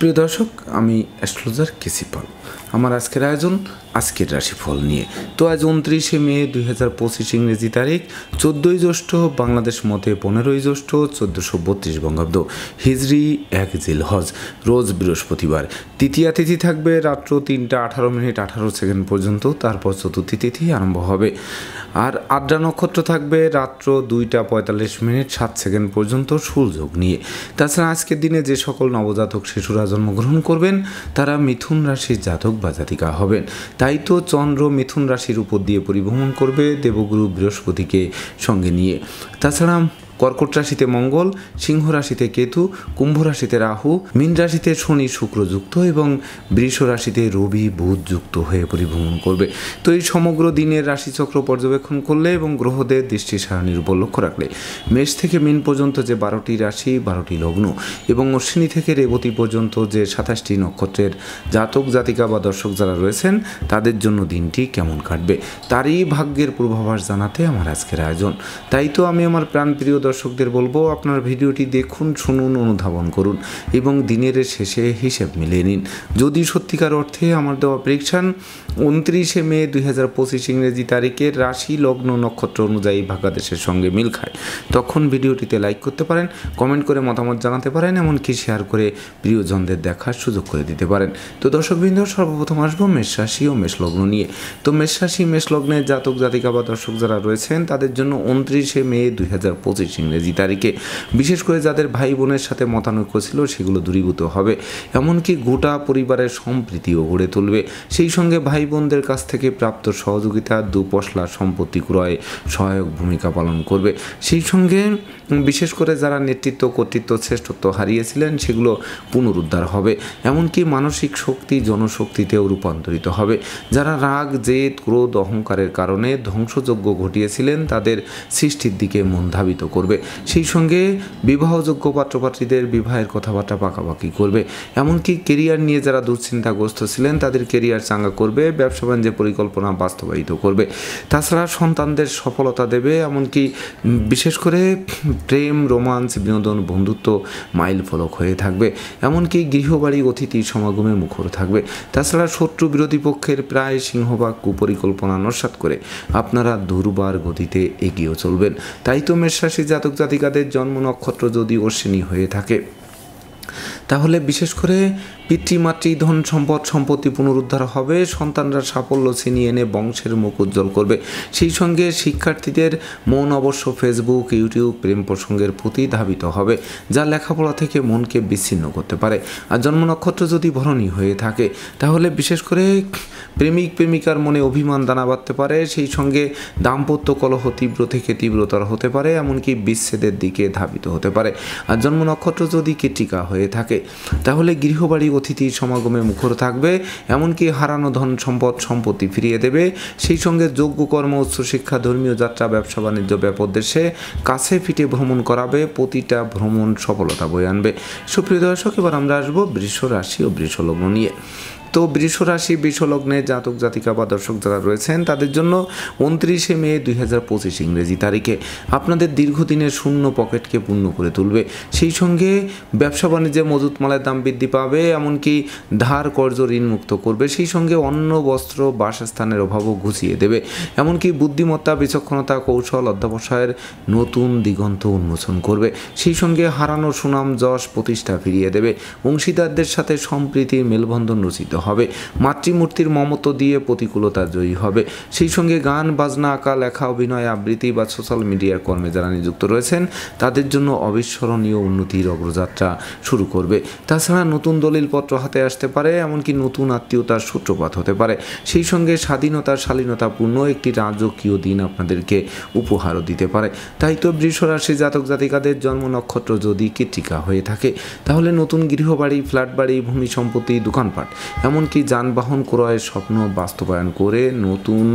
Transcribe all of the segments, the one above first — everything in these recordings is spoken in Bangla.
সুপ্রিয় দর্শক, আমি অ্যাস্ট্রোলজার কেসি পাল। আমার আজকের আয়োজন আজকের রাশিফল নিয়ে। তো আজ 29শে মে 2025 ইংরেজি তারিখ, 14ই জ্যৈষ্ঠ বাংলাদেশ মতে 15ই জ্যৈষ্ঠ 1432 বঙ্গাব্দ, হিজরি 1 জিলহজ, রোজ বৃহস্পতিবার। তৃতীয়া তিথি থাকবে রাত্র 3টা 18 মিনিট 18 সেকেন্ড পর্যন্ত, তারপর চতুর্থী তিথি আরম্ভ হবে। আর আদ্রা নক্ষত্র থাকবে রাত্র 2টা 45 মিনিট 7 সেকেন্ড পর্যন্ত সূর্যযোগ নিয়ে। তাছাড়া আজকের দিনে যে সকল নবজাতক শিশুরা জন্মগ্রহণ করবেন তারা মিথুন রাশির জাতক বা জাতিকা হবেন। তাই তো চন্দ্র মিথুন রাশির উপর দিয়ে পরিভ্রমণ করবে দেবগুরু বৃহস্পতিকে সঙ্গে নিয়ে। তাছাড়া কর্কট রাশিতে মঙ্গল, সিংহ রাশিতে কেতু, কুম্ভ রাশিতে রাহু, মীন রাশিতে শনি শুক্র যুক্ত এবং বৃষ রাশিতে রবি বুধ যুক্ত হয়ে পরিভ্রমণ করবে। তো এই সমগ্র দিনের রাশিচক্র পর্যবেক্ষণ করলে এবং গ্রহদের দৃষ্টি সারণীর উপর লক্ষ্য রাখলে মেষ থেকে মীন পর্যন্ত যে 12টি রাশি 12টি লগ্ন এবং অশ্বিনী থেকে রেবতী পর্যন্ত যে 27টি নক্ষত্রের জাতক জাতিকা বা দর্শক যারা রয়েছেন তাদের জন্য দিনটি কেমন কাটবে তারই ভাগ্যের পূর্বাভাস জানাতে আমার আজকের আয়োজন। তাই তো আমি আমার প্রাণপ্রিয় দর্শকদের বলবো, আপনার ভিডিওটি দেখুন, শুনুন, অনুধাবন করুন এবং দিনের শেষে হিসেব মিলিয়ে নিন। যদি সত্যিকার অর্থে আমার দেওয়া প্রেডিকশন 29শে মে 2025 ইংরেজি তারিখের রাশি লগ্ন নক্ষত্র অনুযায়ী ভাগ্যাদেশের সঙ্গে মিল খায়, তখন ভিডিওটিতে লাইক করতে পারেন, কমেন্ট করে মতামত জানাতে পারেন, এমনকি শেয়ার করে প্রিয়জনদের দেখার সুযোগ করে দিতে পারেন। তো দর্শকবৃন্দ, সর্বপ্রথম আসবো মেষ রাশি ও মেষ লগ্ন নিয়ে। তো মেষ রাশি মেষ লগ্নের জাতক জাতিকা বা দর্শক যারা রয়েছেন তাদের জন্য 29শে মে 2025 ইংরেজি তারিখে বিশেষ করে যাদের ভাই বোনের সাথে মতানৈক্য ছিল সেগুলো দূরীভূত হবে, এমনকি গোটা পরিবারের সম্প্রীতিও গড়ে তুলবে। সেই সঙ্গে ভাই বোনদের কাছ থেকে প্রাপ্ত সহযোগিতা দুপশলা সম্পত্তি ক্রয়ে সহায়ক ভূমিকা পালন করবে। সেই সঙ্গে বিশেষ করে যারা নেতৃত্ব কর্তৃত্ব শ্রেষ্ঠত্ব হারিয়েছিলেন সেগুলো পুনরুদ্ধার হবে, এমনকি মানসিক শক্তি জনশক্তিতেও রূপান্তরিত হবে। যারা রাগ জেদ ক্রোধ অহংকারের কারণে ধ্বংসযজ্ঞ ঘটিয়েছিলেন তাদের সৃষ্টির দিকে মন ধাবিত করবে। সেই সঙ্গে বিবাহযোগ্য পাত্রপাত্রীদের বিবাহের কথাবার্তা পাকাপাকি করবে, এমনকি কেরিয়ার নিয়ে যারা দুশ্চিন্তাগ্রস্ত ছিলেন তাদের কেরিয়ার চাঙ্গা করবে, ব্যবসা বাণিজ্যের পরিকল্পনা বাস্তবায়িত করবে। তাছাড়া সন্তানদের সফলতা দেবে, এমনকি বিশেষ করে প্রেম রোমান্স বিনোদন বন্ধুত্ব মাইল ফলক হয়ে থাকবে, এমনকি গৃহবাড়ি অতিথি সমাগমে মুখর থাকবে। তাছাড়া শত্রু বিরোধী পক্ষের প্রায় সিংহভাগ কুপরিকল্পনা নস্যাৎ করে আপনারা দুর্বার গতিতে এগিয়ে চলবেন। তাই তো মেষ রাশি জাতক জাতিকাদের জন্ম নক্ষত্র যদি অশ্বিনী হয়ে থাকে তাহলে বিশেষ করে পিতৃমাতৃ ধন সম্পদ সম্পত্তি পুনরুদ্ধার হবে, সন্তানরা সাফল্য ছিনিয়ে এনে বংশের মুখ উজ্জ্বল করবে। সেই সঙ্গে শিক্ষার্থীদের মন অবশ্য ফেসবুক ইউটিউব প্রেম প্রসঙ্গের প্রতি ধাবিত হবে, যা লেখাপড়া থেকে মনকে বিচ্ছিন্ন করতে পারে। আর জন্ম নক্ষত্র যদি ভরণী হয়ে থাকে তাহলে বিশেষ করে প্রেমিক প্রেমিকার মনে অভিমান দানা বাঁধতে পারে, সেই সঙ্গে দাম্পত্য কলহ তীব্র থেকে তীব্রতর হতে পারে, এমনকি বিচ্ছেদের দিকে ধাবিত হতে পারে। আর জন্ম নক্ষত্র যদি কৃত্তিকা হয়ে থাকে তাহলে গৃহবাড়ি অতিথি সমাগমে মুখর থাকবে, এমনকি হারানো ধন সম্পদ সম্পত্তি ফিরিয়ে দেবে। সেই সঙ্গে যোগ্য কর্ম উচ্চশিক্ষা ধর্মীয় যাত্রা ব্যবসা বাণিজ্য ব্যাপক দেশে কাছে ফিটে ভ্রমণ করাবে, প্রতিটা ভ্রমণ সফলতা বয়ে আনবে। সুপ্রিয় দর্শক, এবার আমরা আসবো বৃষ রাশি ও বৃষ লগ্ন নিয়ে। তো বৃষ রাশি বৃষ লগ্নে জাতক জাতিকা বা দর্শক যারা রয়েছেন তাদের জন্য 29শে মে 2025 ইংরেজি তারিখে আপনাদের দীর্ঘদিনের শূন্য পকেটকে পূর্ণ করে তুলবে। সেই সঙ্গে ব্যবসা বাণিজ্যে মজুত মালের দাম বৃদ্ধি পাবে, এমনকি ধার কর্জ ঋণ মুক্ত করবে। সেই সঙ্গে অন্ন বস্ত্র বাসস্থানের অভাবও ঘুচিয়ে দেবে, এমনকি বুদ্ধিমত্তা বিচক্ষণতা কৌশল অধ্যবসায়ের নতুন দিগন্ত উন্মোচন করবে। সেই সঙ্গে হারানো সুনাম যশ প্রতিষ্ঠা ফিরিয়ে দেবে, অংশীদারদের সাথে সম্প্রীতির মেলবন্ধন রচিত হবে, মাতৃমূর্তির মমত্ব দিয়ে প্রতিকূলতা জয়ী হবে। সেই সঙ্গে গান বাজনা আঁকা লেখা অভিনয় আবৃত্তি বা সোশ্যাল মিডিয়ার কর্মে যারা নিযুক্ত রয়েছেন তাদের জন্য অবিস্মরণীয় উন্নতির অগ্রযাত্রা শুরু করবে। তাছাড়া নতুন দলিলপত্র হাতে আসতে পারে, এমনকি নতুন আত্মীয়তার সূত্রপাত হতে পারে। সেই সঙ্গে স্বাধীনতার শালীনতাপূর্ণ একটি রাজকীয় দিন আপনাদেরকে উপহারও দিতে পারে। তাই তো বৃষ রাশি জাতক জাতিকাদের জন্ম নক্ষত্র যদি কৃত্তিকা হয়ে থাকে তাহলে নতুন গৃহবাড়ি ফ্ল্যাট বাড়ি ভূমি সম্পত্তি দোকানপাট এমনকি যানবাহন ক্রয়ের স্বপ্ন বাস্তবায়ন করে নতুন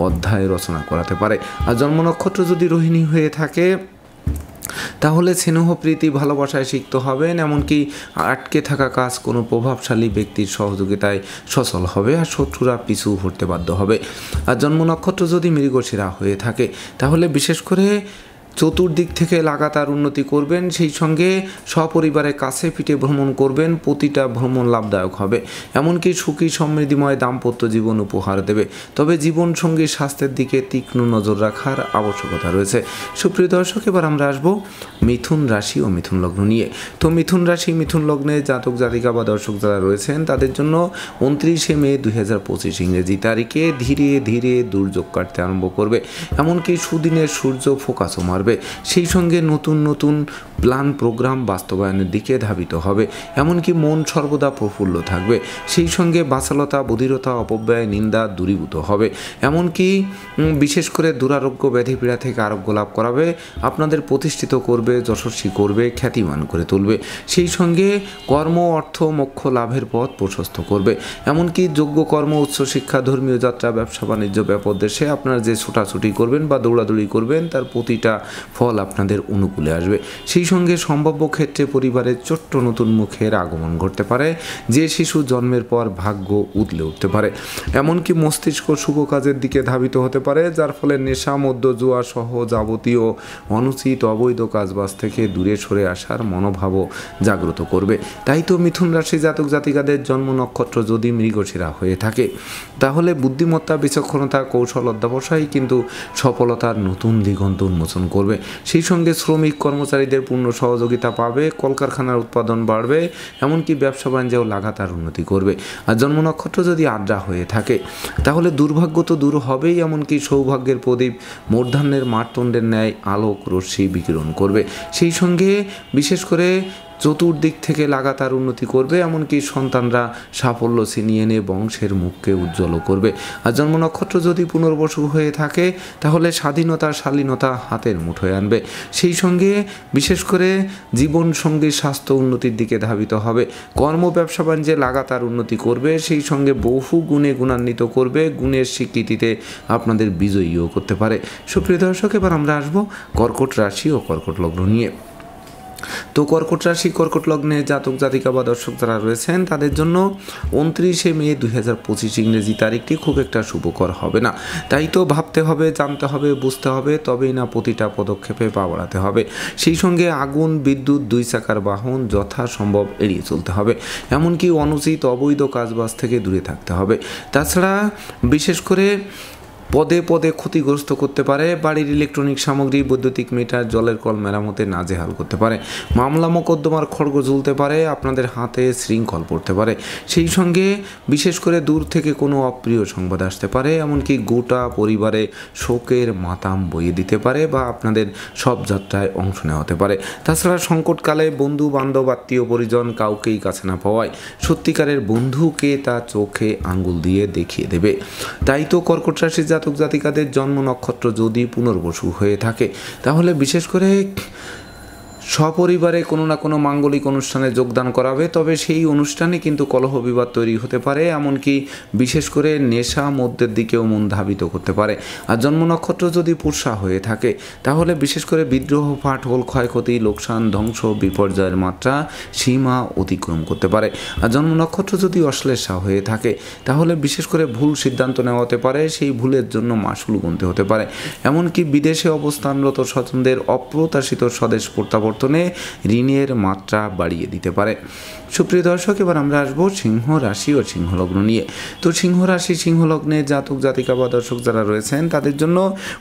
অধ্যায় রচনা করাতে পারে। আর জন্ম নক্ষত্র যদি রোহিণী হয়ে থাকে তাহলে স্নেহ প্রীতি ভালোবাসায় সিক্ত হবেন, এমনকি আটকে থাকা কাজ কোনো প্রভাবশালী ব্যক্তির সহযোগিতায় সচল হবে আর শত্রুরা পিছু হটতে বাধ্য হবে। আর জন্ম নক্ষত্র যদি মৃগশিরা হয়ে থাকে তাহলে বিশেষ করে চতুর্দিক থেকে লাগাতার উন্নতি করবেন, সেই সঙ্গে সপরিবারে কাছে পিঠে ভ্রমণ করবেন, প্রতিটা ভ্রমণ লাভদায়ক হবে, এমনকি সুখী সমৃদ্ধিময় দাম্পত্য জীবন উপহার দেবে। তবে জীবনসঙ্গী স্বাস্থ্যের দিকে তীক্ষ্ণ নজর রাখার আবশ্যকতা রয়েছে। সুপ্রিয় দর্শক, এবার আমরা আসবো মিথুন রাশি ও মিথুন লগ্ন নিয়ে। তো মিথুন রাশি মিথুন লগ্নে জাতক জাতিকা বা দর্শক যারা রয়েছেন তাদের জন্য 29শে মে 2025 ইংরেজি তারিখে ধীরে ধীরে দুর্যোগ কাটতে আরম্ভ করবে, এমনকি সুদিনের সূর্য ফোকাসও মারবে। সেই সঙ্গে নতুন নতুন প্ল্যান প্রোগ্রাম বাস্তবায়নের দিকে ধাবিত হবে, এমনকি মন সর্বদা প্রফুল্ল থাকবে। সেই সঙ্গে বাচালতা বধিরতা অপব্যয় নিন্দা দূরীভূত হবে, এমনকি বিশেষ করে দুরারোগ্য ব্যাধিপীড়া থেকে আরোগ্য লাভ করাবে, আপনাদের প্রতিষ্ঠিত করবে, যশস্বী করবে, খ্যাতিমান করে তুলবে। সেই সঙ্গে কর্ম অর্থ মোক্ষ লাভের পথ প্রশস্ত করবে, এমনকি যোগ্য কর্ম উচ্চশিক্ষা ধর্মীয় যাত্রা ব্যবসা বাণিজ্য ব্যাপদেশে আপনারা যে ছোটাছুটি করবেন বা দৌড়াদৌড়ি করবেন তার প্রতিটা ফল আপনাদের অনুকূলে আসবে। সেই সঙ্গে সম্ভাব্য ক্ষেত্রে পরিবারের ছোট্ট নতুন মুখের আগমন ঘটতে পারে, যে শিশু জন্মের পর ভাগ্য উতলে উঠতে পারে, এমনকি মস্তিষ্ক শুভ কাজের দিকে ধাবিত হতে পারে, যার ফলে নেশা মদ্য জুয়া সহ যাবতীয় অনুচিত অবৈধ কাজবাজ থেকে দূরে সরে আসার মনোভাবও জাগ্রত করবে। তাই তো মিথুন রাশি জাতক জাতিকাদের জন্ম নক্ষত্র যদি মৃগশিরা হয়ে থাকে তাহলে বুদ্ধিমত্তা বিচক্ষণতা কৌশল অধ্যবসায় কিন্তু সফলতার নতুন দিগন্ত উন্মোচন করবে। সেই সঙ্গে শ্রমিক কর্মচারীদের পূর্ণ সহযোগিতা পাবে, কলকারখানার উৎপাদন বাড়বে, এমনকি ব্যবসা বাণিজ্যেও লাগাতার উন্নতি করবে। আর জন্ম নক্ষত্র যদি আদ্রা হয়ে থাকে তাহলে দুর্ভাগ্য তো দূর হবেই, এমনকি সৌভাগ্যের প্রদীপ মূর্ধান্যের মারতণ্ডের ন্যায় আলোক রশ্মি বিকিরণ করবে। সেই সঙ্গে বিশেষ করে চতুর্দিক থেকে লাগাতার উন্নতি করবে, এমনকি সন্তানরা সাফল্য ছিনিয়ে এনে বংশের মুখকে উজ্জ্বল করবে। আর জন্ম নক্ষত্র যদি পুনর্বসু হয়ে থাকে তাহলে স্বাধীনতা শালীনতা হাতের মুঠোয় আনবে। সেই সঙ্গে বিশেষ করে জীবনসঙ্গী স্বাস্থ্য উন্নতির দিকে ধাবিত হবে, কর্ম ব্যবসা বাণিজ্যে লাগাতার উন্নতি করবে, সেই সঙ্গে বহু গুণে গুণান্বিত করবে, গুণের স্বীকৃতিতে আপনাদের বিজয়ীও করতে পারে। সুপ্রিয় দর্শক, এবার আমরা আসবো কর্কট রাশি ও কর্কট লগ্ন নিয়ে। তো কর্কট রাশি কর্কট লগ্নে জাতক জাতিকা বা দর্শক যারা রয়েছেন তাদের জন্য 29শে মে 2025 ইংরেজি তারিখটি খুব একটা শুভকর হবে না। তাই তো ভাবতে হবে, জানতে হবে, বুঝতে হবে, তবেই না প্রতিটা পদক্ষেপে পা বাড়াতে হবে। সেই সঙ্গে আগুন বিদ্যুৎ দুই চাকার বাহন যথাসম্ভব এড়িয়ে চলতে হবে, এমনকি অনুচিত অবৈধ কাজবাজ থেকে দূরে থাকতে হবে। তাছাড়া বিশেষ করে পদে পদে ক্ষতিগ্রস্ত করতে পারে, বাড়ির ইলেকট্রনিক সামগ্রী বৈদ্যুতিক মিটার জলের কল মেরামতে নাজেহাল করতে পারে, মামলা মোকদ্দমার খড়গ ঝুলতে পারে, আপনাদের হাতে শৃঙ্খল পড়তে পারে। সেই সঙ্গে বিশেষ করে দূর থেকে কোনো অপ্রিয় সংবাদ আসতে পারে, এমনকি গোটা পরিবারে শোকের মাতাম বইয়ে দিতে পারে বা আপনাদের সব যাত্রায় অংশ নেওয়া হতে পারে। তাছাড়া সংকটকালে বন্ধু বান্ধব আত্মীয় পরিজন কাউকেই কাছে না পাওয়ায় সত্যিকারের বন্ধুকে তা চোখে আঙ্গুল দিয়ে দেখিয়ে দেবে। তাই তো কর্কট রাশি জাতক জাতিকাদের জন্ম নক্ষত্র যদি পুনর্বসু হয়ে থাকে তাহলে বিশেষ করে সপরিবারে কোনো না কোনো মাঙ্গলিক অনুষ্ঠানে যোগদান করাবে, তবে সেই অনুষ্ঠানে কিন্তু কলহ বিবাদ তৈরি হতে পারে, এমনকি বিশেষ করে নেশা মদ্যের দিকেও মন ধাবিত করতে পারে। আর জন্ম নক্ষত্র যদি পুরসা হয়ে থাকে তাহলে বিশেষ করে বিদ্রোহ ফাটল ক্ষয়ক্ষতি লোকসান ধ্বংস বিপর্যয়ের মাত্রা সীমা অতিক্রম করতে পারে। আর জন্ম নক্ষত্র যদি অশ্লেষা হয়ে থাকে তাহলে বিশেষ করে ভুল সিদ্ধান্ত নেওয়া হতে পারে, সেই ভুলের জন্য মাসুল গুনতে হতে পারে, এমনকি বিদেশে অবস্থানরত স্বজনদের অপ্রত্যাশিত স্বদেশ প্রত্যাবর্তনে ঋণের মাত্রা বাড়িয়ে দিতে পারে। সুপ্রিয় দর্শক, এবার আমরা আসবো সিংহ রাশি ও সিংহ লগ্ন নিয়ে। তো সিংহ রাশি সিংহ লগ্নে জাতক জাতিকা বা দর্শক যারা রয়েছেন তাদের জন্য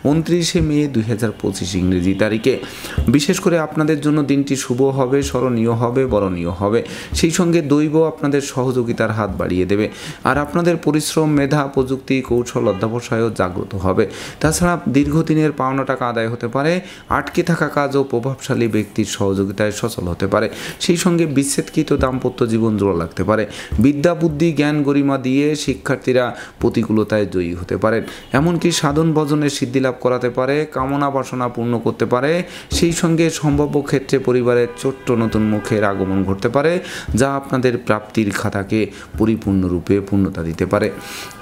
29শে মে 2025 ইংরেজি তারিখে বিশেষ করে আপনাদের জন্য দিনটি শুভ হবে, স্মরণীয় হবে, বরণীয় হবে। সেই সঙ্গে দৈব আপনাদের সহযোগিতার হাত বাড়িয়ে দেবে, আর আপনাদের পরিশ্রম মেধা প্রযুক্তি কৌশল অধ্যবসায়ও জাগ্রত হবে। তাছাড়া দীর্ঘদিনের পাওনা টাকা আদায় হতে পারে, আটকে থাকা কাজ ও প্রভাবশালী ব্যক্তির সহযোগিতায় সচল হতে পারে। সেই সঙ্গে বিচ্ছেদকৃত দাম্পত্য জীবন জোড়া লাগতে পারে, বিদ্যা বুদ্ধি জ্ঞান গরিমা দিয়ে শিক্ষার্থীরা প্রতিকূলতায় জয়ী হতে পারেন, এমনকি সাধন ভজনের সিদ্ধি লাভ করাতে পারে, কামনা বাসনা পূর্ণ করতে পারে। সেই সঙ্গে সম্ভাব্য ক্ষেত্রে পরিবারের ছোট্ট নতুন মুখের আগমন ঘটতে পারে, যা আপনাদের প্রাপ্তির খাতাকে পরিপূর্ণরূপে পূর্ণতা দিতে পারে।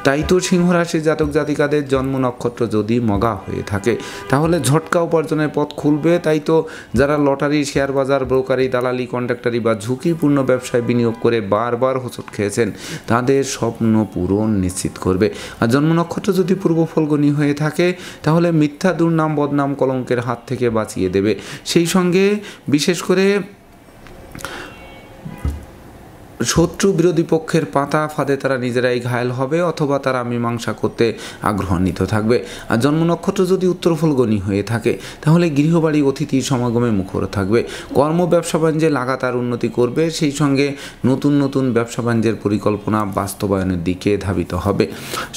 তাই তো সিংহ রাশি জাতক জাতিকাদের জন্ম নক্ষত্র যদি মগা হয়ে থাকে তাহলে ঝটকা উপার্জনের পথ খুলবে। তাই তো যারা লটারি লটারি, শেয়ার বাজার, ব্রোকারি, দালালি, কন্ট্রাক্টারি বা ঝুঁকিপূর্ণ ব্যবসায় বিনিয়োগ করে বারবার হোঁচট খেয়েছেন, তাদের স্বপ্ন পূরণ নিশ্চিত করবে। আর জন্ম নক্ষত্র যদি পূর্ব ফলগুনি হয়ে থাকে তাহলে মিথ্যা, দুর্নাম, বদনাম, কলঙ্কের হাত থেকে বাঁচিয়ে দেবে। সেই সঙ্গে বিশেষ করে শত্রু বিরোধী পক্ষের পাতা ফাঁদে তারা নিজেরাই ঘায়েল হবে অথবা তারা মীমাংসা করতে আগ্রহান্বিত থাকবে। আর জন্ম নক্ষত্র যদি উত্তর ফলগুনি হয়ে থাকে তাহলে গৃহবাড়ি অতিথি সমাগমে মুখর থাকবে। কর্ম, ব্যবসা বাণিজ্যে লাগাতার উন্নতি করবে। সেই সঙ্গে নতুন নতুন ব্যবসা বাণিজ্যের পরিকল্পনা বাস্তবায়নের দিকে ধাবিত হবে।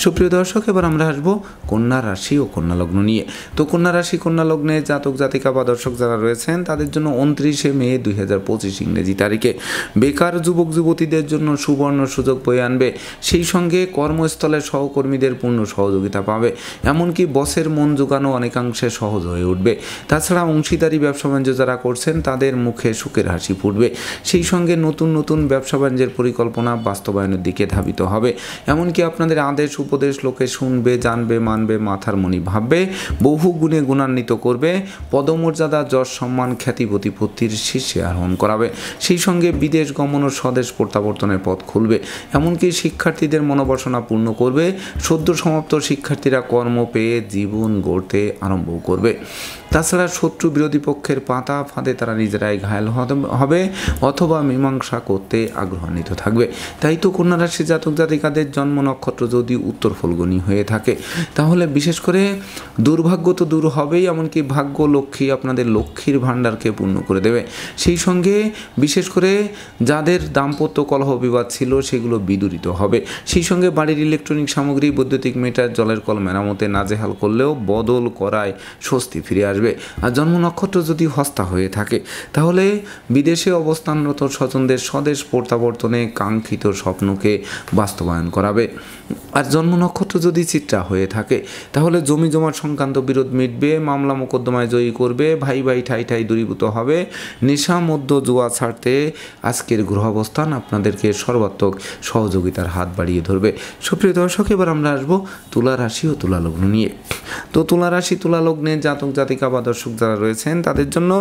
সুপ্রিয় দর্শক, এবার আমরা আসবো কন্যা রাশি ও কন্যা লগ্ন নিয়ে। তো কন্যা রাশি, কন্যা লগ্নে জাতক জাতিকা বা দর্শক যারা রয়েছেন তাদের জন্য 29 মে 2025 ইংরেজি তারিখে বেকার যুবক যুবতীদের জন্য সুবর্ণ সুযোগ বয়ে আনবে। সেই সঙ্গে কর্মস্থলে সহকর্মীদের পূর্ণ সহযোগিতা পাবে, এমনকি বসের মন জোগানো অনেকাংশে সহজ হয়ে উঠবে। তাছাড়া অংশীদারি ব্যবসা বাণিজ্য যারা করছেন তাদের মুখে সুখের হাসি ফুটবে। সেই সঙ্গে নতুন নতুন ব্যবসা বাণিজ্যের পরিকল্পনা বাস্তবায়নের দিকে ধাবিত হবে, এমনকি আপনাদের আদেশ উপদেশ লোকে শুনবে, জানবে, মানবে, মাথার মনি ভাববে, বহু গুণে গুণান্বিত করবে, পদমর্যাদা, যশ, সম্মান, খ্যাতি, প্রতিপত্তির শীর্ষে আরোহণ করাবে। সেই সঙ্গে বিদেশ গমন ও স্বদেশ প্রত্যাবর্তনের পথ খুলবে, এমনকি শিক্ষার্থীদের মনোবাসনা পূর্ণ করবে। সদ্য সমাপ্ত শিক্ষার্থীরা কর্ম পেয়ে জীবন গড়তে আরম্ভ করবে। তাছাড়া শত্রু বিরোধী পক্ষের পাতা ফাঁদে তারা নিজেরাই ঘায়েল হবে অথবা মীমাংসা করতে আগ্রহান্বিত থাকবে। তাই তো কন্যা রাশি জাতক জাতিকাদের জন্ম নক্ষত্র যদি উত্তর ফলগুনি হয়ে থাকে তাহলে বিশেষ করে দুর্ভাগ্য তো দূর হবেই, এমনকি ভাগ্য লক্ষ্মী আপনাদের লক্ষ্মীর ভাণ্ডারকে পূর্ণ করে দেবে। সেই সঙ্গে বিশেষ করে যাদের দাম্পত্য কলহ বিবাদ ছিল সেগুলো বিদূরিত হবে। সেই সঙ্গে বাড়ির ইলেকট্রনিক সামগ্রী, বৈদ্যুতিক মিটার, জলের কল মেরামতে নাজেহাল করলেও বদল করায় স্বস্তি ফিরে আসবে। আর জন্ম নক্ষত্র যদি হস্তা হয়ে থাকে তাহলে বিদেশে অবস্থানরত স্বজনদের স্বদেশ প্রত্যাবর্তনে কাঙ্ক্ষিত স্বপ্নকে বাস্তবায়ন করাবে। আর জন্ম নক্ষত্র যদি চিত্রা হয়ে থাকে তাহলে জমি জমা সংক্রান্ত বিরোধ মিটবে, মামলা মোকদ্দমায় জয়ী করবে, ভাই ভাই ঠাই ঠাই দূরীভূত হবে। নেশা, মধ্য, জুয়া ছাড়তে আজকের গ্রহাবস্থান আপনাদেরকে সর্বাত্মক সহযোগিতার হাত বাড়িয়ে ধরবে। সুপ্রিয় দর্শক, এবার আমরা আসবো তুলা রাশি ও তুলা লগ্ন নিয়ে। তো তুলা রাশি, তুলা লগ্নে জাতক জাতিকা বা দর্শক যারা রয়েছেন তাদের জন্য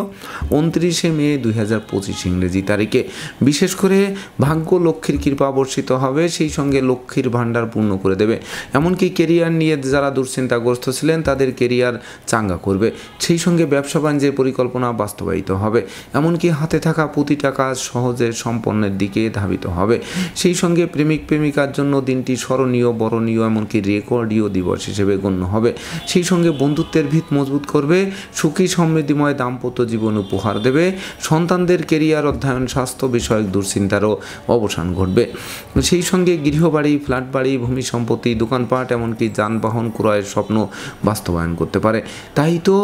29 মে 2025 ইংরেজি তারিখে বিশেষ করে ভাগ্য লক্ষ্মীর কৃপা বর্ষিত হবে। সেই সঙ্গে লক্ষ্মীর ভাণ্ডার পূর্ণ করে দেবে, এমনকি কেরিয়ার নিয়ে যারা দুশ্চিন্তাগ্রস্ত ছিলেন তাদের কেরিয়ার চাঙ্গা করবে। সেই সঙ্গে ব্যবসা বাণিজ্যের পরিকল্পনা বাস্তবায়িত হবে, এমনকি হাতে থাকা প্রতিটা কাজ সহজে সম্পন্নের দিকে ধাবিত হবে। সেই সঙ্গে প্রেমিক প্রেমিকার জন্য দিনটি স্মরণীয়, বরণীয়, এমনকি রেকর্ডীয় দিবস হিসেবে গণ্য হবে। সেই সঙ্গে বন্ধুত্বের ভিত মজবুত করবে, সুখী সমৃদ্ধিময় দাম্পত্য জীবন উপহার দেবে। সন্তানদের কেরিয়ার, অধ্যয়ন, স্বাস্থ্য বিষয়ক দুশ্চিন্তারও অবসান ঘটবে। সেই সঙ্গে গৃহবাড়ি, ফ্ল্যাট বাড়ি, ভূমি সম্পত্তি, দোকানপাট, এমনকি যানবাহন ক্রয়ের স্বপ্ন বাস্তবায়ন করতে পারে। তাই তো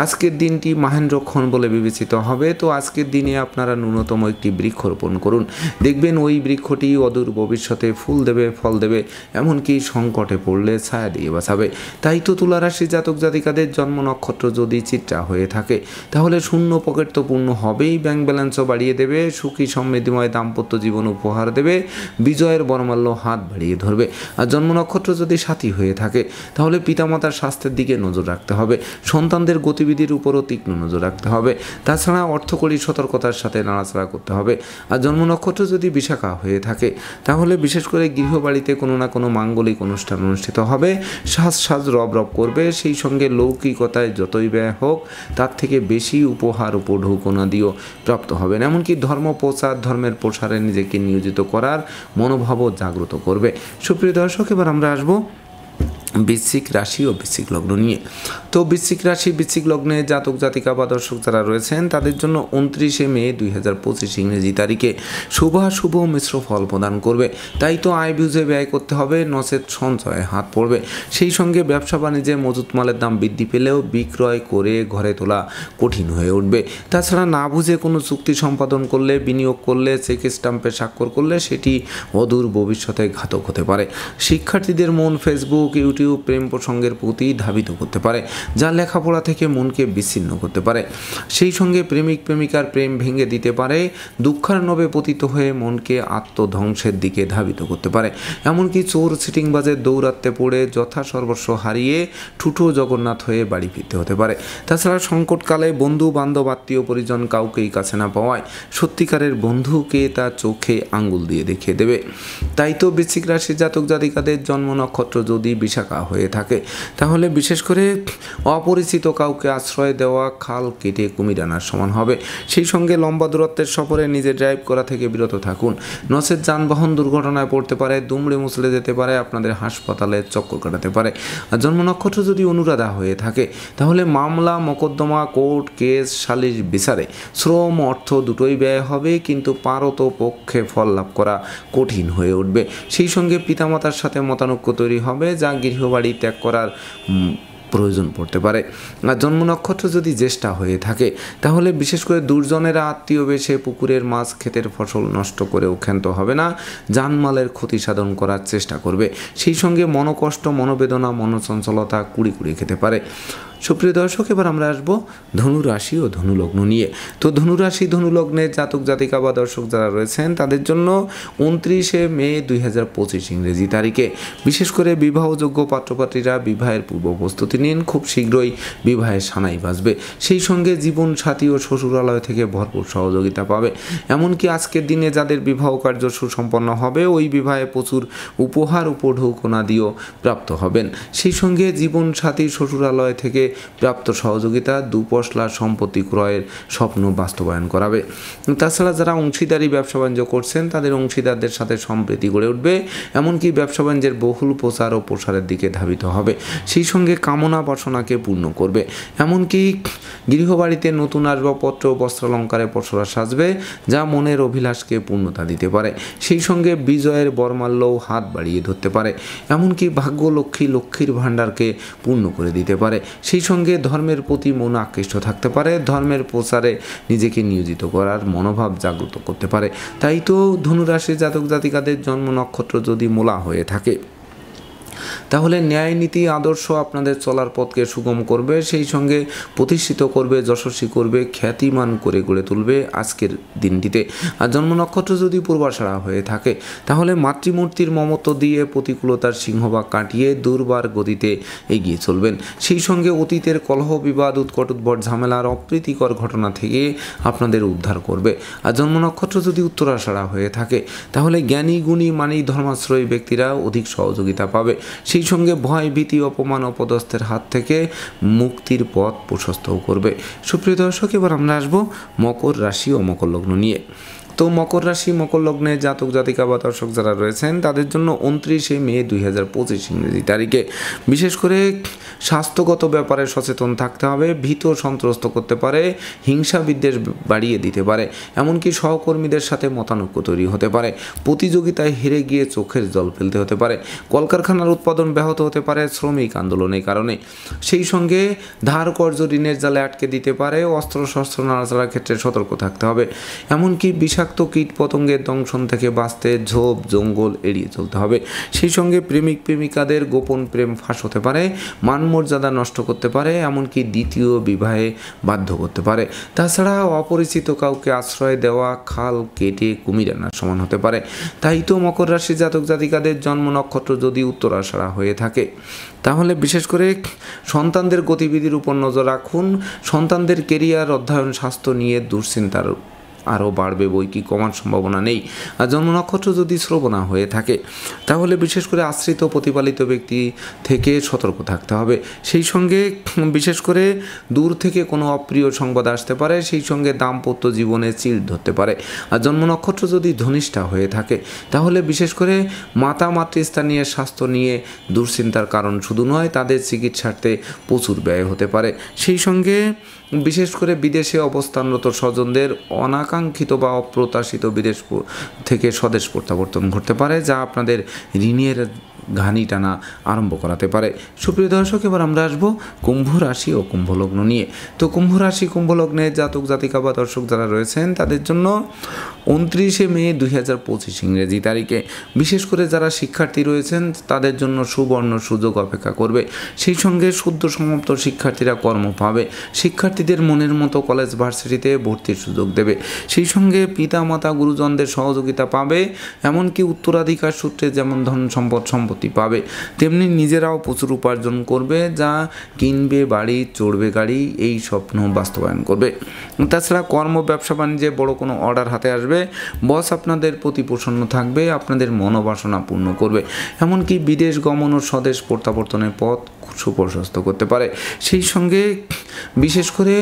আজকের দিনটি মহেন্দ্রক্ষণ বলে বিবেচিত হবে। তো আজকের দিনে আপনারা ন্যূনতম একটি বৃক্ষ রোপণ করুন, দেখবেন ওই বৃক্ষটি অদূর ভবিষ্যতে ফুল দেবে, ফল দেবে, এমনকি সংকটে পড়লে ছায়া দিয়ে বাঁচাবে। তাই তো তুলা রাশি জাতক জাতিকাদের জন্ম নক্ষত্র যদি চিত্রা হয়ে থাকে তাহলে শূন্য পকেট তো পূর্ণ হবেই, ব্যাংক ব্যালেন্সও বাড়িয়ে দেবে, সুখী সমৃদ্ধিময় দাম্পত্য জীবন উপহার দেবে, বিজয়ের বরমাল্য হাত বাড়িয়ে ধরবে। আর জন্ম নক্ষত্র যদি সাথী হয়ে থাকে তাহলে পিতামাতার স্বাস্থ্যের দিকে নজর রাখতে হবে, সন্তানদের গতিবিধির উপরও তীক্ষ্ণ নজর রাখতে হবে। তাছাড়া অর্থকরী সতর্কতার সাথে নাড়াচাড়া করতে হবে। আর জন্ম নক্ষত্র যদি বিশাখা হয়ে থাকে তাহলে বিশেষ করে গৃহবাড়িতে কোনো না কোনো মাঙ্গলিক অনুষ্ঠান অনুষ্ঠিত হবে, সাজ রব রব করবে। সেই সঙ্গে লৌকিকতায় যতই ব্যয় হোক তার থেকে বেশি উপহার, উপঢৌকনাদিও প্রাপ্ত হবেন, এমনকি ধর্ম প্রচার, ধর্মের প্রসারে নিজেকে নিয়োজিত করার মনোভাবও জাগ্রত করবে। সুপ্রিয় দর্শক, এবার আমরা আসবো বৃশ্চিক রাশি ও বৃশ্চিক লগ্ন নিয়ে। তো বৃশ্চিক রাশি, বৃশ্চিক লগ্নে জাতক জাতিকা বা দর্শক যারা রয়েছেন তাদের জন্য 29 মে 2025 ইংরেজি তারিখে শুভ মিশ্র ফল প্রদান করবে। তাই তো আয় বুঝে ব্যয় করতে হবে, নচেত সঞ্চয়ে হাত পড়বে। সেই সঙ্গে ব্যবসা বাণিজ্যে মজুত মালের দাম বৃদ্ধি পেলেও বিক্রয় করে ঘরে তোলা কঠিন হয়ে উঠবে। তাছাড়া না বুঝে কোনো চুক্তি সম্পাদন করলে, বিনিয়োগ করলে, চেক স্টাম্পে স্বাক্ষর করলে সেটি অদূর ভবিষ্যতে ঘাতক হতে পারে। শিক্ষার্থীদের মন ফেসবুক, ইউটিউব জনপ্রিয় প্রেম প্রসঙ্গের প্রতি ধাবিত করতে পারে, যা লেখাপড়া থেকে মনকে বিচ্ছিন্ন করতে পারে। সেই সঙ্গে প্রেমিক প্রেমিকার প্রেম ভেঙে দিতে পারে, দুঃখার্ণবে পতিত হয়ে মনকে আত্মধ্বংসের দিকে ধাবিত করতে পারে। এমনকি চোর সিটিংবাজের দৌরাত্মে পড়ে যথাসর্বস্ব হারিয়ে ঠুটো জগন্নাথ হয়ে বাড়ি ফিরতে হতে পারে। তাছাড়া সংকটকালে বন্ধু বান্ধব আত্মীয় পরিজন কাউকেই কাছে না পাওয়ায় সত্যিকারের বন্ধুকে তার চোখে আঙ্গুল দিয়ে দেখিয়ে দেবে। তাই তো বৃশ্চিক রাশির জাতক জাতিকাদের জন্ম নক্ষত্র যদি বিশাখা হয়ে থাকে, তাহলে বিশেষ করে অপরিচিত কাউকে আশ্রয় দেওয়া খাল কেটে কুমির আনার সমান হবে। সেই সঙ্গে লম্বা দূরত্বের সফরে নিজে ড্রাইভ করা থেকে বিরত থাকুন, নচেত যানবাহন দুর্ঘটনায় পড়তে পারে, দুমড়ে মুচড়ে যেতে পারে, আপনাদের হাসপাতালে চক্কর কাটাতে পারে। আর জন্ম নক্ষত্র যদি অনুরাধা হয়ে থাকে, তাহলে মামলা মোকদ্দমা কোর্ট কেস সালিশ বিচারে শ্রম অর্থ দুটোই ব্যয় হবে, কিন্তু পারত পক্ষে ফল লাভ করা কঠিন হয়ে উঠবে। সেই সঙ্গে পিতামাতার সাথে মতানৈক্য তৈরি হবে, যা গৃহবাড়ি ত্যাগ করার প্রয়োজন পড়তে পারে। আর জন্ম নক্ষত্র যদি জ্যেষ্ঠা হয়ে থাকে, তাহলে বিশেষ করে দুর্জনেরা আত্মীয় বেশে পুকুরের মাছ ক্ষেতের ফসল নষ্ট করেও ক্ষান্ত হবে না, জানমালের ক্ষতি সাধন করার চেষ্টা করবে। সেই সঙ্গে মনোকষ্ট মনোবেদনা মনোচঞ্চলতা কুড়ি খেতে পারে। সুপ্রিয় দর্শক, এবার আমরা আসবো ধনুরাশি ও ধনুলগ্ন নিয়ে। তো ধনুরাশি ধনুলগ্নের জাতক জাতিকা বা দর্শক যারা রয়েছেন, তাদের জন্য 29শে মে 2025 ইংরেজি তারিখে বিশেষ করে বিবাহযোগ্য পাত্রপাত্রীরা বিবাহের পূর্ব প্রস্তুতি নিন, খুব শীঘ্রই বিবাহের সানাই বাজবে। সেই সঙ্গে জীবন সাথী ও শ্বশুরালয় থেকে ভরপুর সহযোগিতা পাবে। এমনকি আজকের দিনে যাদের বিবাহ কার্য সুসম্পন্ন হবে, ওই বিবাহে প্রচুর উপহার উপঢৌকনা দিয়েও প্রাপ্ত হবেন। সেই সঙ্গে জীবন সাথী শ্বশুরালয় থেকে প্রাপ্ত সহযোগিতা দুপশলা সম্পত্তি ক্রয়ের স্বপ্ন বাস্তবায়ন করাবে। তাছাড়া যারা অংশীদারি ব্যবসা বাণিজ্য করছেন, তাদের অংশীদারদের সাথে সম্প্রীতি গড়ে উঠবে। এমনকি ব্যবসা বাণিজ্যের বহুল প্রচার ও প্রসারের দিকে ধাবিত হবে। সেই সঙ্গে কামনা বাসনাকে পূর্ণ করবে। এমনকি গৃহবাড়িতে নতুন আসবাবপত্র বস্ত্রালঙ্কারে পসরা সাজবে, যা মনের অভিলাষকে পূর্ণতা দিতে পারে। সেই সঙ্গে বিজয়ের বরমাল্যও হাত বাড়িয়ে ধরতে পারে। এমনকি ভাগ্যলক্ষ্মী লক্ষ্মীর ভাণ্ডারকে পূর্ণ করে দিতে পারে। সেই সঙ্গে ধর্মের প্রতি মন আকৃষ্ট থাকতে পারে, ধর্মের প্রচারে নিজেকে নিয়োজিত করার মনোভাব জাগ্রত করতে পারে। তাই তো ধনুরাশির জাতক জাতিকাদের জন্ম নক্ষত্র যদি মূলা হয়ে থাকে, তাহলে ন্যায় নীতি আদর্শ আপনাদের চলার পথকে সুগম করবে, সেই সঙ্গে প্রতিষ্ঠিত করবে, যশস্বী করবে, খ্যাতিমান করে গড়ে তুলবে আজকের দিনটিতে। আর জন্ম নক্ষত্র যদি পূর্বাষাঢ়া হয়ে থাকে, তাহলে মাতৃমূর্তির মমত্ব দিয়ে প্রতিকূলতার সিংহভাগ কাটিয়ে দুর্বার গতিতে এগিয়ে চলবেন। সেই সঙ্গে অতীতের কলহ বিবাদ উৎকট উদ্ভট ঝামেলার অপ্রীতিকর ঘটনা থেকে আপনাদের উদ্ধার করবে। আর জন্ম নক্ষত্র যদি উত্তরাষাঢ়া হয়ে থাকে, তাহলে জ্ঞানী গুণী মানি ধর্মাশ্রয়ী ব্যক্তিরা অধিক সহযোগিতা পাবে। সেই সঙ্গে ভয় ভীতি অপমান অপদস্থের হাত থেকে মুক্তির পথ প্রশস্তও করবে। সুপ্রিয় দর্শক, এবার আমরা আসবো মকর রাশি ও মকর লগ্ন নিয়ে। তো মকর রাশি মকর লগ্নের জাতক জাতিকা বা দর্শক যারা রয়েছেন, তাদের জন্য 29শে মে 2025 ইংরেজি তারিখে বিশেষ করে স্বাস্থ্যগত ব্যাপারে সচেতন থাকতে হবে। ভীত সন্ত্রস্ত করতে পারে, হিংসা বিদ্বেষ বাড়িয়ে দিতে পারে, এমনকি সহকর্মীদের সাথে মতানৈক্য তৈরি হতে পারে, প্রতিযোগিতায় হেরে গিয়ে চোখের জল ফেলতে হতে পারে, কলকারখানার উৎপাদন ব্যাহত হতে পারে শ্রমিক আন্দোলনের কারণে। সেই সঙ্গে ধার কর্জ ঋণের জালে আটকে দিতে পারে, অস্ত্রশস্ত্র নাড়াচাড়ার ক্ষেত্রে সতর্ক থাকতে হবে। এমনকি বিষাক্ত কীট পতঙ্গের দংশন থেকে বাঁচতে ঝোপ জঙ্গল এড়িয়ে চলতে হবে। সেই সঙ্গে প্রেমিক প্রেমিকাদের গোপন প্রেম ফাঁস হতে পারে, মান মর্যাদা নষ্ট করতে পারে, এমনকি দ্বিতীয় বিবাহে বাধ্য করতে পারে। তাছাড়া অপরিচিত কাউকে আশ্রয় দেওয়া খাল কেটে কুমির আনার সমান হতে পারে। তাই তো মকর রাশি জাতক জাতিকাদের জন্ম নক্ষত্র যদি উত্তরাষাঢ়া হয়ে থাকে, তাহলে বিশেষ করে সন্তানদের গতিবিধির উপর নজর রাখুন। সন্তানদের কেরিয়ার অধ্যয়ন স্বাস্থ্য নিয়ে দুশ্চিন্তার আরও বাড়বে, বই কি কমার সম্ভাবনা নেই। আর জন্ম নক্ষত্র যদি শ্রবণা হয়ে থাকে, তাহলে বিশেষ করে আশ্রিত প্রতিপালিত ব্যক্তি থেকে সতর্ক থাকতে হবে। সেই সঙ্গে বিশেষ করে দূর থেকে কোনো অপ্রিয় সংবাদ আসতে পারে, সেই সঙ্গে দাম্পত্য জীবনে চিড় ধরতে পারে। আর জন্ম নক্ষত্র যদি ধনিষ্ঠা হয়ে থাকে, তাহলে বিশেষ করে মাতা মাতৃস্থানীয় স্বাস্থ্য নিয়ে দুশ্চিন্তার কারণ শুধু নয়, তাদের চিকিৎসার্থে প্রচুর ব্যয় হতে পারে। সেই সঙ্গে বিশেষ করে বিদেশে অবস্থানরত স্বজনদের অনাকাঙ্ক্ষিত বা অপ্রত্যাশিত বিদেশ থেকে স্বদেশ প্রত্যাবর্তন ঘটতে পারে, যা আপনাদের ঋণের ঘানি টানা আরম্ভ করাতে পারে। সুপ্রিয় দর্শক, এবার আমরা আসবো কুম্ভ রাশি ও কুম্ভ লগ্ন নিয়ে। তো কুম্ভ রাশি কুম্ভ লগ্নের জাতক জাতিকা বা দর্শক যারা রয়েছেন তাদের জন্য 29শে মে 2025 ইংরেজি তারিখে বিশেষ করে যারা শিক্ষার্থী রয়েছেন তাদের জন্য সুবর্ণ সুযোগ অপেক্ষা করবে। সেই সঙ্গে সদ্য সমাপ্ত শিক্ষার্থীরা কর্ম পাবে, শিক্ষার্থীদের মনের মতো কলেজ ভার্সিটিতে ভর্তির সুযোগ দেবে। সেই সঙ্গে পিতা মাতা গুরুজনদের সহযোগিতা পাবে, এমনকি উত্তরাধিকার সূত্রে যেমন ধন সম্পত্তি পাবে, তেমনি নিজেরাও প্রচুর উপার্জন করবে, যা কিনবে বাড়ি চড়বে গাড়ি, এই স্বপ্ন বাস্তবায়ন করবে। তাছাড়া কর্ম ব্যবসা বাণিজ্যে বড় কোনো অর্ডার হাতে আসবে, বস আপনাদের প্রতি প্রসন্ন থাকবে, আপনাদের মনোবাসনা পূর্ণ করবে, এমনকি বিদেশ গমন ও স্বদেশ প্রত্যাবর্তনের পথ সুপ্রশস্ত করতে পারে। সেই সঙ্গে বিশেষ করে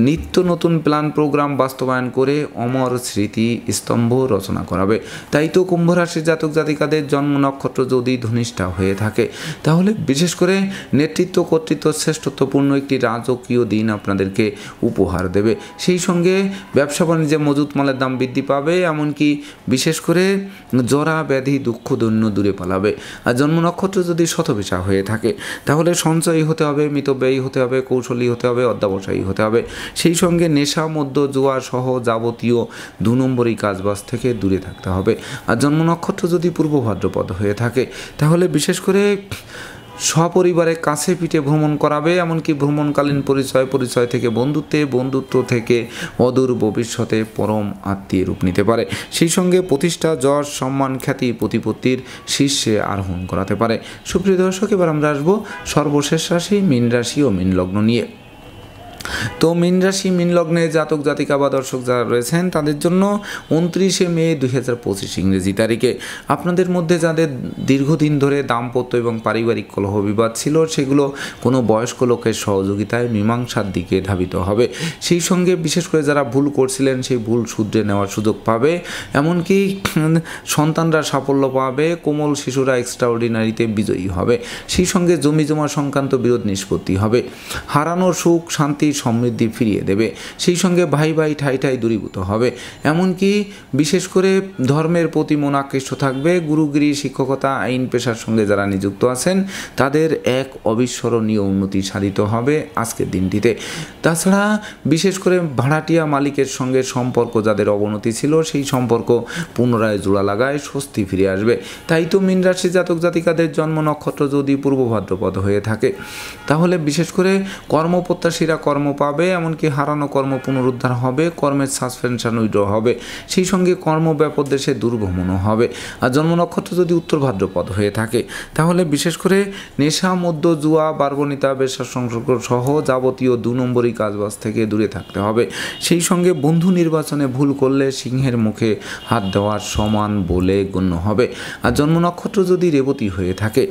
নিত্য নতুন প্ল্যান প্রোগ্রাম বাস্তবায়ন করে অমর স্মৃতি স্তম্ভ রচনা করাবে। তাই তো কুম্ভ রাশির জাতক জাতিকাদের জন্ম নক্ষত্র যদি ধনিষ্ঠা হয়ে থাকে তাহলে বিশেষ করে নেতৃত্ব কর্তৃত্ব শ্রেষ্ঠত্বপূর্ণ একটি রাজকীয় দিন আপনাদেরকে উপহার দেবে। সেই সঙ্গে ব্যবসা বাণিজ্যে মজুত মালের দাম বৃদ্ধি পাবে, এমনকি বিশেষ করে জরা ব্যাধি দুঃখ দৈন্য দূরে পালাবে। আর জন্ম নক্ষত্র যদি শতবিশা হয়ে থাকে তাহলে সঞ্চয়ী হতে হবে, মিতব্যয়ী হতে হবে, কৌশলী হতে হবে, অধ্যাবসায়ী হতে হবে। সেই সঙ্গে নেশা মদ্য জুয়া সহ যাবতীয় 2 নম্বরই কাজবাজ থেকে দূরে থাকতে হবে। আর জন্ম নক্ষত্র যদি পূর্ব ভাদ্রপদ হয়ে থাকে তাহলে বিশেষ করে সপরিবারে কাছে পিঠে ভ্রমণ করাবে, এমনকি ভ্রমণকালীন পরিচয় থেকে বন্ধুত্ব থেকে অদূর ভবিষ্যতে পরম আত্মীয় রূপ নিতে পারে। সেই সঙ্গে প্রতিষ্ঠা যশ সম্মান খ্যাতি প্রতিপত্তির শীর্ষে আরোহণ করাতে পারে। সুপ্রিয় দর্শক, এবার আমরা আসবো সর্বশেষ রাশি মীন রাশি ও মীন লগ্ন নিয়ে। তো মীন রাশি মীন লগ্নে জাতক জাতিকা বা দর্শক যারা রয়েছেন তাদের জন্য 29শে মে 2025 ইংরেজি তারিখে আপনাদের মধ্যে যাদের দীর্ঘদিন ধরে দাম্পত্য এবং পারিবারিক কলহ বিবাদ ছিল সেগুলো কোনো বয়স্ক লোকের সহযোগিতায় মীমাংসার দিকে ধাবিত হবে। সেই সঙ্গে বিশেষ করে যারা ভুল করছিলেন সেই ভুল শুধরে নেওয়ার সুযোগ পাবে, এমনকি সন্তানরা সাফল্য পাবে, কোমল শিশুরা এক্সট্রাঅর্ডিনারিতে বিজয়ী হবে। সেই সঙ্গে জমি জমা সংক্রান্ত বিরোধ নিষ্পত্তি হবে, হারানো সুখ শান্তি সমৃদ্ধি ফিরিয়ে দেবে। সেই সঙ্গে ভাই ঠাই দূরীভূত হবে, এমনকি বিশেষ করে ধর্মের প্রতি মন আকৃষ্ট থাকবে। গুরুগিরি শিক্ষকতা আইন পেশার সঙ্গে যারা নিযুক্ত আছেন তাদের এক অবিস্মরণীয় উন্নতি সাধিত হবে আজকের দিনটিতে। তাছাড়া বিশেষ করে ভাড়াটিয়া মালিকের সঙ্গে সম্পর্ক যাদের অবনতি ছিল সেই সম্পর্ক পুনরায় জোড়া লাগায় স্বস্তি ফিরে আসবে। তাই তো মীন রাশি জাতক জাতিকাদের জন্ম নক্ষত্র যদি পূর্ব ভাদ্রপদ হয়ে থাকে তাহলে বিশেষ করে কর্মপ্রত্যাশীরা কর্ম পাবে, এমনকি হারানো কর্ম পুনরুদ্ধার হবে, কর্মের সাসপেনশন উইড্র হবে। সেই সঙ্গে কর্মব্যাপক দেশে দূরভ্রমণও হবে। আর জন্ম নক্ষত্র যদি উত্তর ভাদ্রপদ হয়ে থাকে তাহলে বিশেষ করে নেশা মদ্য জুয়া বার্বণিতা বেশ্যার সংসর্গ সহ যাবতীয় 2 নম্বরই কাজবাজ থেকে দূরে থাকতে হবে। সেই সঙ্গে বন্ধু নির্বাচনে ভুল করলে সিংহের মুখে হাত দেওয়ার সমান বলে গণ্য হবে। আর জন্ম নক্ষত্র যদি রেবতী হয়ে থাকে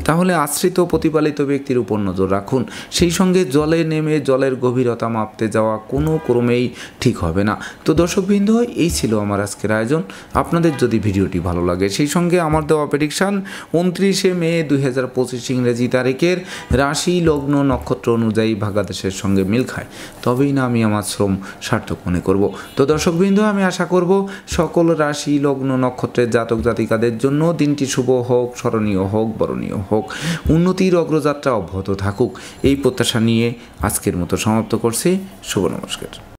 তাহলে আশ্রিত প্রতিপালিত ব্যক্তির উপর নজর রাখুন। সেই সঙ্গে জলে নেমে জলের গভীরতা মাপতে যাওয়া কোনো ক্রমেই ঠিক হবে না। তো দর্শকবৃন্দ, এই ছিল আমার আজকের আয়োজন। আপনাদের যদি ভিডিওটি ভালো লাগে সেই সঙ্গে আমার দেওয়া প্রেডিকশান 29শে মে 2025 ইংরেজি তারিখের রাশি লগ্ন নক্ষত্র অনুযায়ী ভাগাদেশের সঙ্গে মিল খায় তবেই না আমি আমার শ্রম সার্থক মনে করব। তো দর্শকবৃন্দ, আমি আশা করব সকল রাশি লগ্ন নক্ষত্রের জাতক জাতিকাদের জন্য দিনটি শুভ হোক, স্মরণীয় হোক, বরণীয় হোক, উন্নতির অগ্রযাত্রা অব্যাহত থাকুক, এই প্রত্যাশা নিয়ে আজকের মতো সমাপ্ত করছি। শুভ নমস্কার।